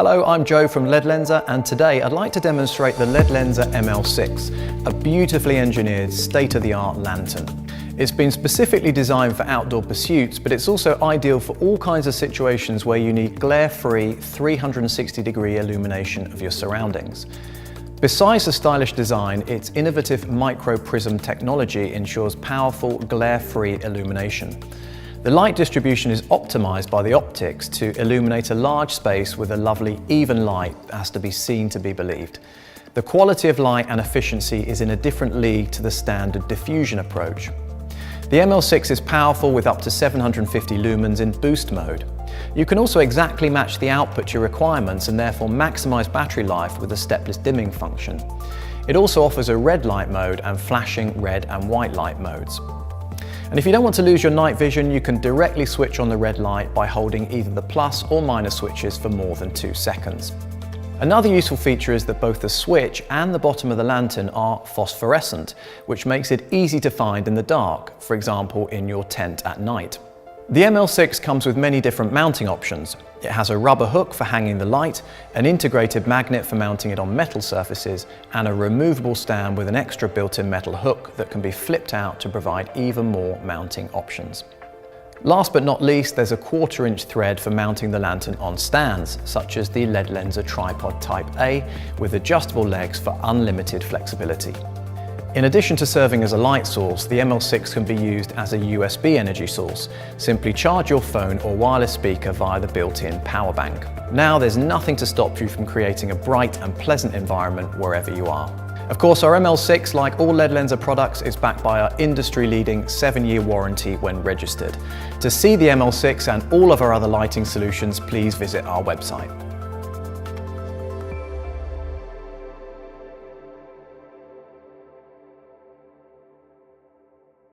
Hello, I'm Joe from Ledlenser, and today I'd like to demonstrate the Ledlenser ML6, a beautifully engineered state-of-the-art lantern. It's been specifically designed for outdoor pursuits, but it's also ideal for all kinds of situations where you need glare-free 360-degree illumination of your surroundings. Besides the stylish design, its innovative micro-prism technology ensures powerful glare-free illumination. The light distribution is optimized by the optics to illuminate a large space with a lovely, even light that has to be seen to be believed. The quality of light and efficiency is in a different league to the standard diffusion approach. The ML6 is powerful with up to 750 lumens in boost mode. You can also exactly match the output to your requirements and therefore maximize battery life with a stepless dimming function. It also offers a red light mode and flashing red and white light modes. And if you don't want to lose your night vision, you can directly switch on the red light by holding either the plus or minus switches for more than 2 seconds. Another useful feature is that both the switch and the bottom of the lantern are phosphorescent, which makes it easy to find in the dark, for example in your tent at night. The ML6 comes with many different mounting options. It has a rubber hook for hanging the light, an integrated magnet for mounting it on metal surfaces, and a removable stand with an extra built-in metal hook that can be flipped out to provide even more mounting options. Last but not least, there's a 1/4-inch thread for mounting the lantern on stands, such as the Ledlenser Tripod Type A, with adjustable legs for unlimited flexibility. In addition to serving as a light source, the ML6 can be used as a USB energy source. Simply charge your phone or wireless speaker via the built-in power bank. Now there's nothing to stop you from creating a bright and pleasant environment wherever you are. Of course, our ML6, like all Ledlenser products, is backed by our industry-leading 7-year warranty when registered. To see the ML6 and all of our other lighting solutions, please visit our website.